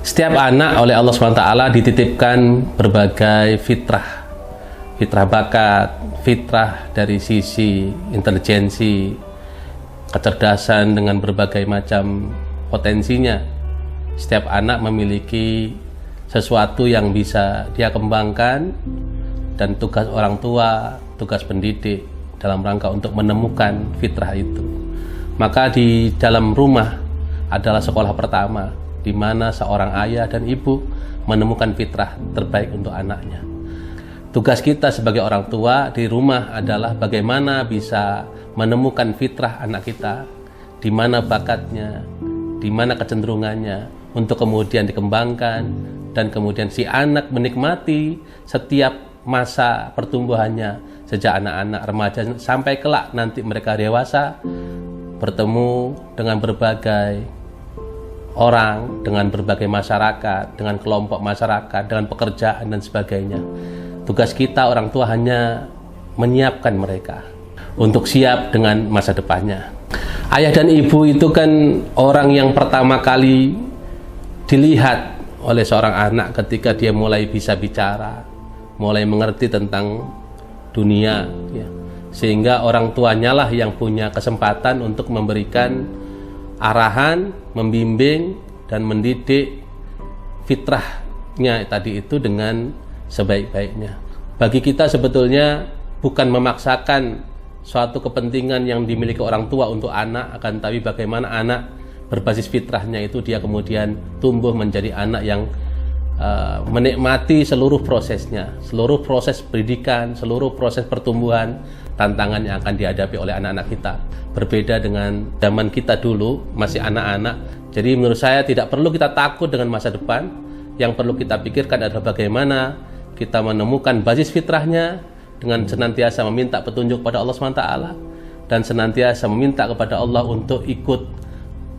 Setiap anak oleh Allah SWT dititipkan berbagai fitrah bakat, fitrah dari sisi intelijensi, kecerdasan dengan berbagai macam potensinya. Setiap anak memiliki sesuatu yang bisa dia kembangkan, dan tugas orang tua, tugas pendidik dalam rangka untuk menemukan fitrah itu. Maka di dalam rumah adalah sekolah pertama di mana seorang ayah dan ibu menemukan fitrah terbaik untuk anaknya. Tugas kita sebagai orang tua di rumah adalah bagaimana bisa menemukan fitrah anak kita, di mana bakatnya, di mana kecenderungannya, untuk kemudian dikembangkan, dan kemudian si anak menikmati setiap masa pertumbuhannya, sejak anak-anak remaja sampai kelak nanti mereka dewasa, bertemu dengan berbagai orang, dengan berbagai masyarakat, dengan kelompok masyarakat, dengan pekerjaan dan sebagainya. Tugas kita orang tua hanya menyiapkan mereka untuk siap dengan masa depannya. Ayah dan ibu itu kan orang yang pertama kali dilihat oleh seorang anak ketika dia mulai bisa bicara, mulai mengerti tentang dunia, ya. Sehingga orang tuanya lah yang punya kesempatan untuk memberikan arahan, membimbing dan mendidik fitrahnya tadi itu dengan sebaik-baiknya. Bagi kita sebetulnya bukan memaksakan suatu kepentingan yang dimiliki orang tua untuk anak, akan tapi bagaimana anak berbasis fitrahnya itu dia kemudian tumbuh menjadi anak yang menikmati seluruh prosesnya, seluruh proses pendidikan, seluruh proses pertumbuhan, tantangan yang akan dihadapi oleh anak-anak kita. Berbeda dengan zaman kita dulu, masih anak-anak. Jadi menurut saya tidak perlu kita takut dengan masa depan. Yang perlu kita pikirkan adalah bagaimana kita menemukan basis fitrahnya dengan senantiasa meminta petunjuk pada Allah SWT dan senantiasa meminta kepada Allah untuk ikut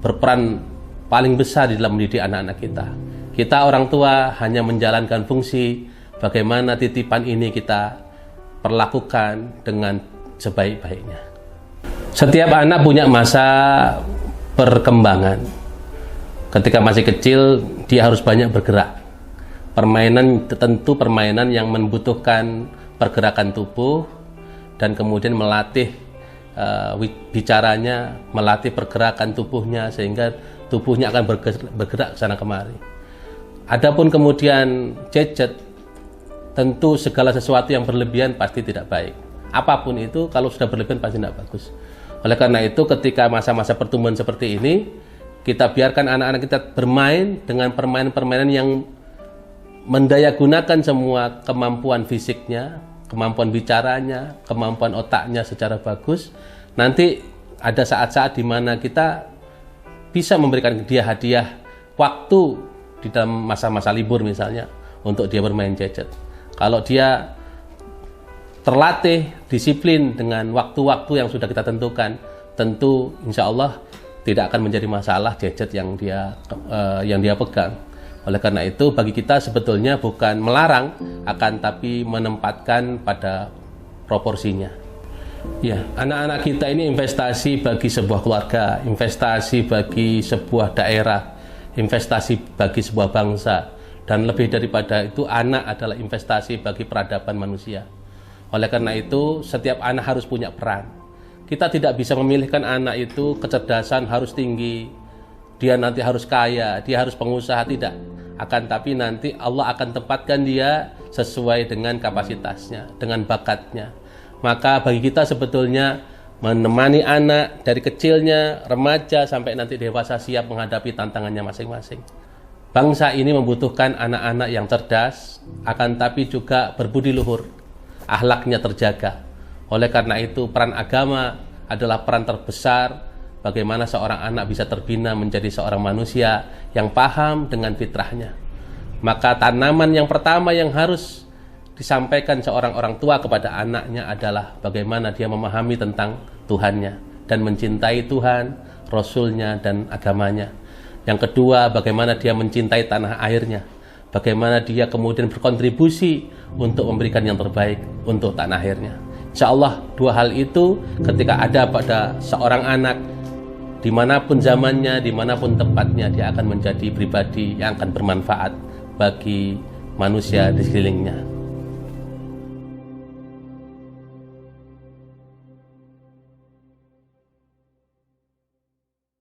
berperan paling besar di dalam mendidik anak-anak kita. Kita orang tua hanya menjalankan fungsi bagaimana titipan ini kita perlakukan dengan sebaik-baiknya. Setiap anak punya masa perkembangan. Ketika masih kecil, dia harus banyak bergerak. Permainan tentu permainan yang membutuhkan pergerakan tubuh dan kemudian melatih bicaranya, melatih pergerakan tubuhnya sehingga tubuhnya akan bergerak sana kemari. Adapun kemudian gadget, tentu segala sesuatu yang berlebihan pasti tidak baik. Apapun itu kalau sudah berlebihan pasti tidak bagus. Oleh karena itu ketika masa-masa pertumbuhan seperti ini, kita biarkan anak-anak kita bermain dengan permainan-permainan yang mendayagunakan semua kemampuan fisiknya, kemampuan bicaranya, kemampuan otaknya secara bagus. Nanti ada saat-saat di mana kita bisa memberikan dia hadiah waktu di dalam masa-masa libur misalnya untuk dia bermain gadget. Kalau dia terlatih disiplin dengan waktu-waktu yang sudah kita tentukan, tentu insya Allah tidak akan menjadi masalah gadget yang dia pegang. Oleh karena itu bagi kita sebetulnya bukan melarang, akan tapi menempatkan pada proporsinya. Ya, anak-anak kita ini investasi bagi sebuah keluarga, investasi bagi sebuah daerah, investasi bagi sebuah bangsa, dan lebih daripada itu anak adalah investasi bagi peradaban manusia. Oleh karena itu setiap anak harus punya peran. Kita tidak bisa memilihkan anak itu kecerdasan harus tinggi, dia nanti harus kaya, dia harus pengusaha, tidak. Akan tapi nanti Allah akan tempatkan dia sesuai dengan kapasitasnya, dengan bakatnya. Maka bagi kita sebetulnya menemani anak dari kecilnya, remaja sampai nanti dewasa siap menghadapi tantangannya masing-masing. Bangsa ini membutuhkan anak-anak yang cerdas, akan tapi juga berbudi luhur, akhlaknya terjaga. Oleh karena itu peran agama adalah peran terbesar bagaimana seorang anak bisa terbina menjadi seorang manusia yang paham dengan fitrahnya. Maka tanaman yang pertama yang harus disampaikan seorang orang tua kepada anaknya adalah bagaimana dia memahami tentang Tuhannya dan mencintai Tuhan, Rasulnya dan agamanya. Yang kedua, bagaimana dia mencintai tanah airnya, bagaimana dia kemudian berkontribusi untuk memberikan yang terbaik untuk tanah airnya. Insya Allah dua hal itu ketika ada pada seorang anak dimanapun zamannya, dimanapun tempatnya, dia akan menjadi pribadi yang akan bermanfaat bagi manusia di sekelilingnya.